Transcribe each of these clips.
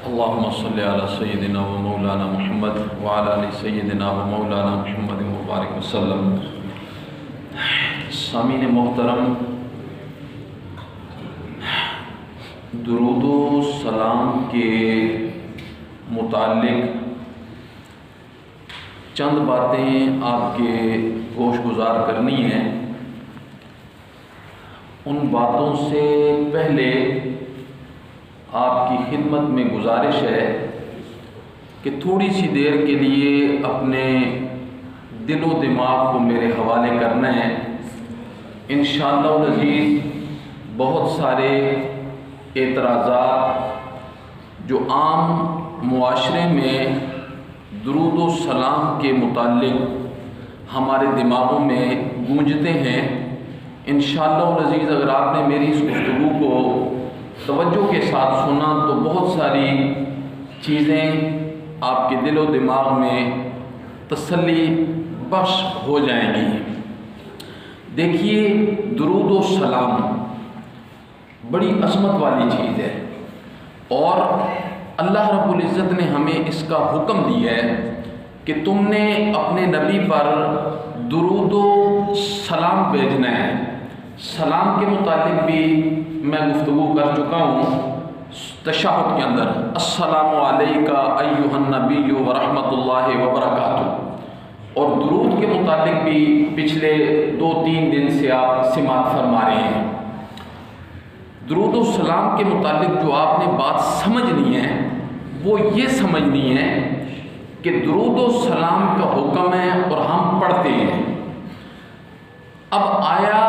اللهم صل على سيدنا و مولانا محمد وعلى آل سيدنا و مولانا محمد مبارک وسلم۔ سامعین محترم، درود و سلام کے متعلق چند باتیں آپ کے گوش گزار کرنی ہیں۔ ان باتوں سے پہلے آپ کی خدمت میں گزارش ہے کہ تھوڑی سی دیر کے لیے اپنے دل و دماغ کو میرے حوالے کرنا ہے۔ انشاءاللہ العزیز بہت سارے اعتراضات جو عام معاشرے میں درود و سلام کے متعلق ہمارے دماغوں میں گونجتے ہیں، انشاءاللہ العزیز اگر آپ نے میری اس گفتگو کو توجہ کے ساتھ سنا تو بہت ساری چیزیں آپ کے دل و دماغ میں تسلی بخش ہو جائیں گی۔ دیکھیے، درود و سلام بڑی عظمت والی چیز ہے، اور اللہ رب العزت نے ہمیں اس کا حکم دیا ہے کہ تم نے اپنے نبی پر درود و سلام بھیجنا ہے۔ سلام کے متعلق بھی میں گفتگو کر چکا ہوں تشہد کے اندر، السلام علیکہ ایھا النبی ورحمۃ اللہ وبرکاتہ، اور درود کے متعلق بھی پچھلے 2-3 دن سے آپ سماعت فرما رہے ہیں۔ درود و سلام کے متعلق جو آپ نے بات سمجھنی ہے وہ یہ سمجھنی ہے کہ درود و سلام کا حکم ہے اور ہم پڑھتے ہیں۔ اب آیا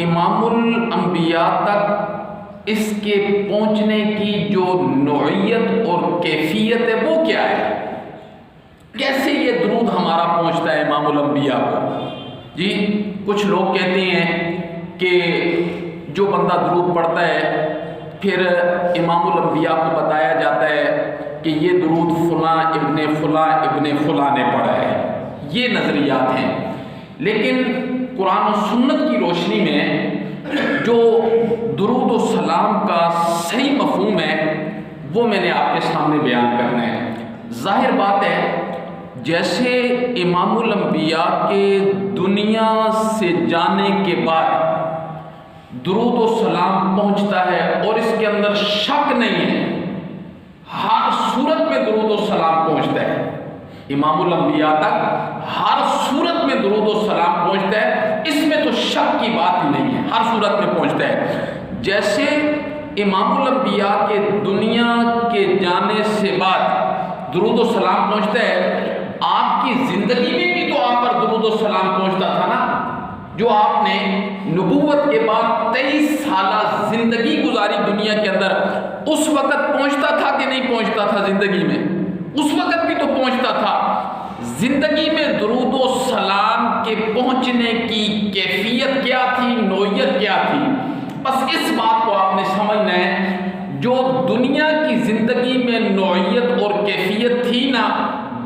امام الانبیاء تک اس کے پہنچنے کی جو نوعیت اور کیفیت ہے وہ کیا ہے؟ کیسے یہ درود ہمارا پہنچتا ہے امام الانبیاء کو؟ جی، کچھ لوگ کہتے ہیں کہ جو بندہ درود پڑھتا ہے پھر امام الانبیاء کو بتایا جاتا ہے کہ یہ درود فلاں ابن فلاں ابن فلاں نے پڑھا ہے۔ یہ نظریات ہیں، لیکن قرآن و سنت کی روشنی میں جو درود و سلام کا صحیح مفہوم ہے وہ میں نے آپ کے سامنے بیان کرنا ہے۔ ظاہر بات ہے، جیسے امام الانبیاء کے دنیا سے جانے کے بعد درود و سلام پہنچتا ہے اور اس کے اندر شک نہیں ہے، ہر صورت میں درود و سلام پہنچتا ہے۔ امام الانبیاء تک ہر صورت میں درود و سلام پہنچتا ہے، اس میں تو شک کی بات ہی نہیں ہے، ہر صورت میں پہنچتا ہے۔ جیسے امام الانبیاء کے دنیا کے جانے سے بعد درود و سلام پہنچتا ہے، آپ کی زندگی میں بھی تو آپ پر درود و سلام پہنچتا تھا نا۔ جو آپ نے نبوت کے بعد 23 سالہ زندگی گزاری دنیا کے اندر، اس وقت پہنچتا تھا کہ نہیں پہنچتا تھا زندگی میں؟ اس وقت بھی تو پہنچتا تھا۔ زندگی میں درود و سلام کے پہنچنے کی کیفیت کیا تھی، نوعیت کیا تھی؟ بس اس بات کو آپ نے سمجھنا ہے، جو دنیا کی زندگی میں نوعیت اور کیفیت تھی نا،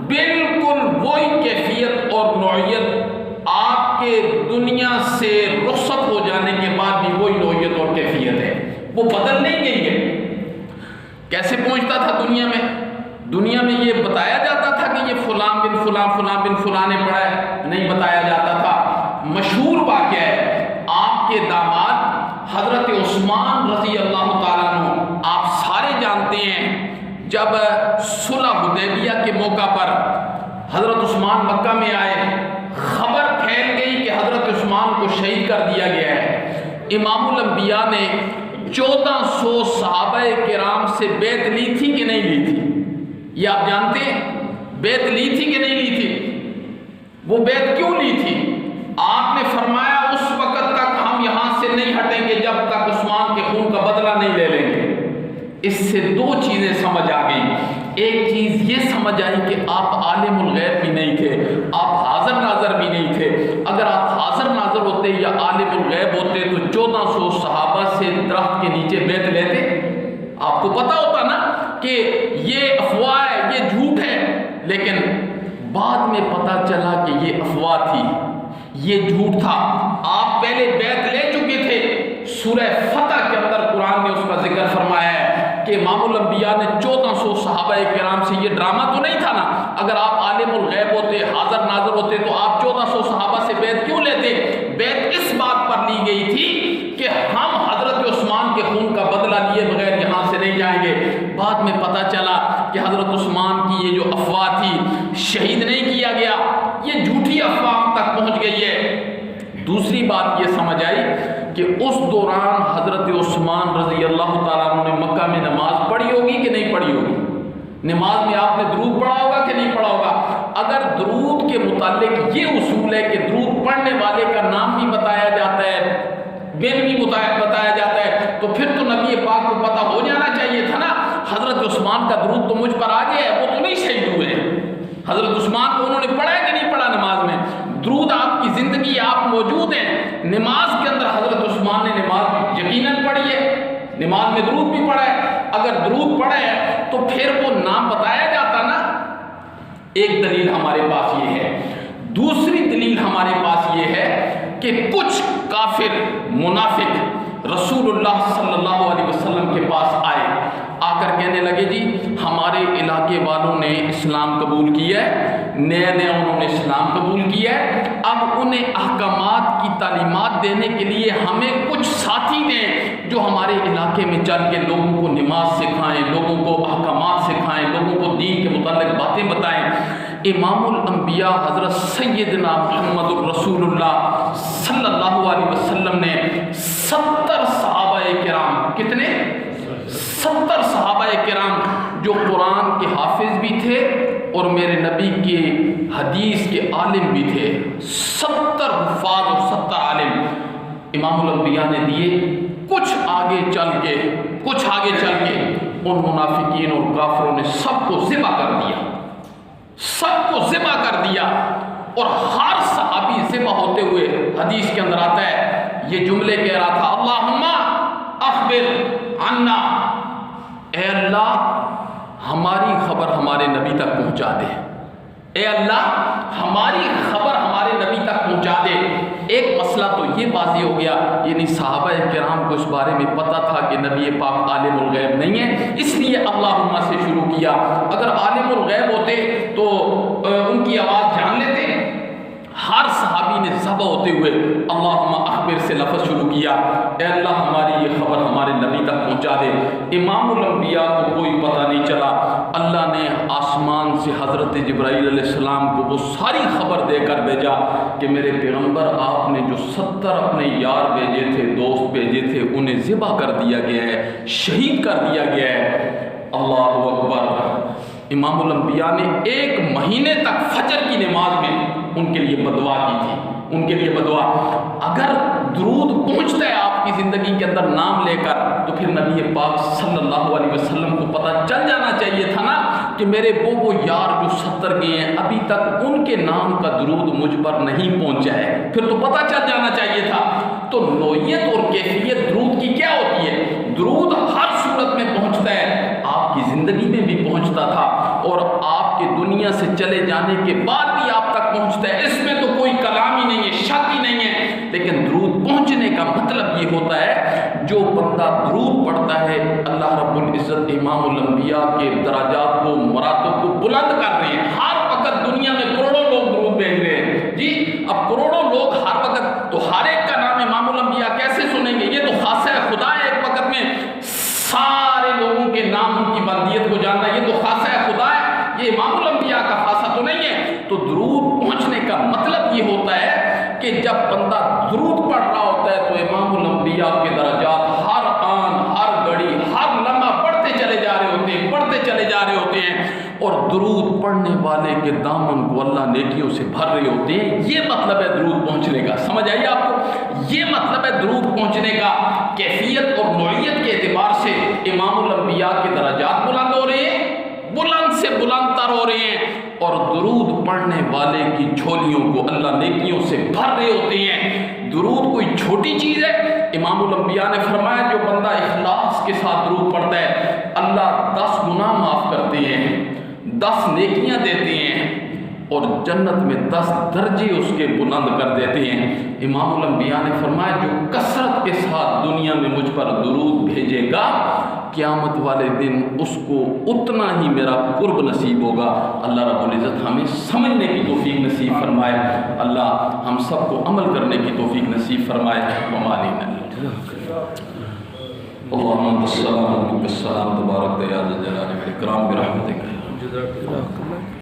بالکل وہی کیفیت اور نوعیت آپ کے دنیا سے رخصت ہو جانے کے بعد بھی وہی نوعیت اور کیفیت ہے، وہ بدل نہیں گئی ہے۔ کیسے پہنچتا تھا دنیا میں؟ دنیا میں یہ بتایا جاتا تھا کہ یہ فلاں بن فلاں فلاں بن فلاں نے پڑھا ہے؟ نہیں بتایا جاتا تھا۔ مشہور واقعہ ہے، آپ کے داماد حضرت عثمان رضی اللہ تعالیٰ عنہ، آپ سارے جانتے ہیں، جب صلح حدیبیہ کے موقع پر حضرت عثمان مکہ میں آئے، خبر پھیل گئی کہ حضرت عثمان کو شہید کر دیا گیا ہے۔ امام الانبیاء نے 1400 صحابہ کرام سے بیعت لی تھی کہ نہیں لی تھی؟ یہ آپ جانتے ہیں، بیعت لی تھی کہ نہیں لی تھی؟ وہ بیعت کیوں لی تھی؟ آپ نے فرمایا اس وقت تک ہم یہاں سے نہیں ہٹیں گے جب تک عثمان کے خون کا بدلہ نہیں لے لیں گے۔ اس سے 2 چیزیں سمجھ آ گئی۔ ایک چیز یہ سمجھ آئی کہ آپ عالم الغیب بھی نہیں تھے، آپ حاضر ناظر بھی نہیں تھے۔ اگر آپ حاضر ناظر ہوتے یا عالم الغیب ہوتے تو 1400 صحابہ سے درخت کے نیچے بیعت لیتے؟ آپ کو پتا ہوتا نا کہ یہ افواہ ہے، یہ جھوٹ ہے، لیکن بعد میں پتا چلا کہ یہ افواہ تھی، یہ جھوٹ تھا۔ آپ پہلے بیعت لے چکے تھے۔ سورہ فتح کے اندر قرآن نے اس کا ذکر فرمایا ہے، کہ امام الانبیاء نے 1400 صحابہ کرام سے، یہ ڈرامہ تو نہیں تھا نا، اگر آپ عالم الغیب ہوتے، حاضر ناظر ہوتے تو آپ 1400 صحابہ سے بیعت کیوں لیتے؟ بیعت اس بات پر لی گئی تھی کہ ہم حضرت عثمان کے خون کا بدلہ لیے بغیر یہاں سے نہیں جائیں گے۔ بعد میں پتہ چلا کہ حضرت عثمان کی یہ جو افواہ تھی، شہید نہیں کیا گیا، یہ جھوٹی افواہ ہم تک پہنچ گئی ہے۔ دوسری بات یہ سمجھ آئی کہ اس دوران حضرت عثمان رضی اللہ تعالیٰ عنہ نے مکہ میں نماز پڑھی ہوگی کہ نہیں پڑھی ہوگی؟ نماز میں آپ نے درود پڑھا ہوگا کہ نہیں پڑھا ہوگا؟ اگر درود کے متعلق یہ اصول ہے کہ درود پڑھنے والے کا نام بھی بتایا جاتا ہے، بل بھی بتایا جاتا ہے، تو پھر تو نبی پاک کو پتہ ہو جانا چاہیے تھا نا۔ حضرت عثمان کا درود تو مجھ پر آ گیا ہے، وہ تو نہیں شہید ہوئے ہیں۔ حضرت عثمان کو انہوں نے پڑھا ہے کہ نہیں پڑھا نماز میں؟ درود آپ کی زندگی، آپ موجود ہیں نماز کے اندر۔ حضرت عثمان نے نماز یقیناً پڑھی ہے، نماز میں درود بھی پڑھا ہے۔ اگر درود پڑھا ہے تو پھر وہ نام بتایا جاتا نا۔ ایک دلیل ہمارے پاس یہ ہے۔ دوسری دلیل ہمارے پاس یہ ہے کہ کچھ کافر منافق رسول اللہ صلی اللہ علیہ وسلم کے پاس آئے، آ کر کہنے لگے جی ہمارے علاقے والوں نے اسلام قبول کیا ہے، نئے انہوں نے اسلام قبول کیا ہے، اب انہیں احکامات کی تعلیمات دینے کے لیے ہمیں کچھ ساتھی دیں جو ہمارے علاقے میں چل کے لوگوں کو نماز سکھائیں، لوگوں کو احکامات سکھائیں، لوگوں کو دین کے متعلق باتیں بتائیں۔ امام الانبیاء حضرت سیدنا محمد الرسول اللہ صلی اللہ علیہ وسلم نے 70 صحابہ کرام، کتنے؟ 70 صحابہ کرام جو قرآن کے حافظ بھی تھے اور میرے نبی کے حدیث کے عالم بھی تھے، 70 حفاظ اور 70 عالم امام الانبیاء نے دیے۔ کچھ آگے چل کے ان منافقین اور کافروں نے سب کو ذبح کر دیا، سب کو ذبح کر دیا۔ اور ہر صحابی ذبح ہوتے ہوئے حدیث کے اندر آتا ہے یہ جملے کہہ رہا تھا، اللہم اخبر عنا، اے اللہ ہماری خبر ہمارے نبی تک پہنچا دے، اے اللہ ہماری خبر ہمارے نبی تک پہنچا دے۔ ایک مسئلہ تو یہ واضح ہو گیا، یعنی صحابہ کرام کو اس بارے میں پتہ تھا کہ نبی پاک عالم الغیب نہیں ہے، اس لیے اللہم سے شروع کیا۔ اگر عالم الغیب ہوتے تو ان کی آواز جان لیتے۔ ہر صحابی نے ذبح ہوتے ہوئے اللہم اخبر سے لفظ شروع کیا، اے اللہ ہماری یہ خبر ہمارے نبی تک پہنچا دے۔ امام الانبیاء کو کوئی پتہ نہیں چلا، اللہ نے آسمان سے حضرت جبرائیل علیہ السلام کو وہ ساری خبر دے کر بھیجا کہ میرے پیغمبر آپ نے جو 70 اپنے یار بھیجے تھے، دوست بھیجے تھے، انہیں ذبح کر دیا گیا ہے، شہید کر دیا گیا ہے۔ اللہ اکبر۔ امام الانبیاء نے 1 مہینے تک فجر کی نماز میں ان کے لیے بدعا کی تھی، ان کے لیے بدعا۔ اگر درود پہنچتا ہے آپ کی زندگی کے اندر نام لے کر تو پھر نبی پاک صلی اللہ علیہ وسلم کو پتہ چل جانا چاہیے تھا نا کہ میرے وہ یار جو 70 گئے ہیں ابھی تک ان کے نام کا درود مجھ پر نہیں پہنچا ہے، پھر تو پتہ چل جانا چاہیے تھا۔ تو نوعیت اور کیفیت درود کی کیا ہوتی ہے؟ درود ہر صورت میں پہنچتا ہے، آپ کی زندگی میں بھی پہنچتا تھا اور آپ کے دنیا سے چلے جانے کے بعد بھی آپ تک پہنچتا ہے، اس میں تو کوئی کلام ہی نہیں ہے، شک ہی نہیں ہے۔ لیکن درود پہنچنے کا مطلب یہ ہوتا ہے جو بندہ درود پڑھتا ہے اللہ رب العزت امام الانبیاء کے درجات کو، مراتب کو بلند کر رہے ہیں۔ ہر وقت دنیا میں کروڑوں لوگ درود بھیج رہے ہیں جی، اب کروڑوں لوگ ہر وقت، تو ہر ایک کا نام امام الانبیاء کیسے سنیں گے؟ یہ تو خاصہ خدا ہے، ایک وقت میں سارے لوگوں کے نام ان کی بلدیت کو جاننا، یہ تو خاصہ خدا ہے، یہ امام الانبیاء کا خاصہ تو نہیں ہے۔ تو درود پہنچنے کا مطلب یہ ہوتا ہے کہ جب بندہ درود پڑھ رہا ہوتا ہے تو امام الانبیاء کے درجات ہر آن، ہر گھڑی، ہر لمحہ بڑھتے چلے جا رہے ہوتے ہیں، بڑھتے چلے جا رہے ہوتے ہیں، اور درود پڑھنے والے کے دامن کو اللہ نیکیوں سے بھر رہے ہوتے ہیں۔ یہ مطلب ہے درود پہنچنے کا، سمجھ آئیے آپ کو؟ یہ مطلب ہے درود پہنچنے کا۔ کیفیت اور نوعیت کے اعتبار سے امام الانبیاء کے درجات بلند ہو رہے ہیں، بلند سے بلند تر ہو رہے ہیں، اور درود پڑھنے والے کی جھولیوں کو اللہ نیکیوں سے بھر رہے ہوتے ہیں۔ درود کوئی چھوٹی چیز ہے؟ امام الانبیاء نے فرمایا جو بندہ اخلاص کے ساتھ درود پڑھتا ہے اللہ 10 گناہ معاف کرتے ہیں، 10 نیکیاں دیتے ہیں، اور جنت میں 10 درجے اس کے بلند کر دیتے ہیں۔ امام الانبیاء نے فرمایا جو کثرت کے ساتھ دنیا میں مجھ پر درود بھیجے گا قیامت والے دن اس کو اتنا ہی میرا قرب نصیب ہوگا۔ اللہ رب العزت ہمیں سمجھنے کی توفیق نصیب فرمائے، اللہ ہم سب کو عمل کرنے کی توفیق نصیب فرمائے۔ ومالنا اللہم انت السلام و منک السلام تبارک یا ذا الجلال والاکرام برحمتک۔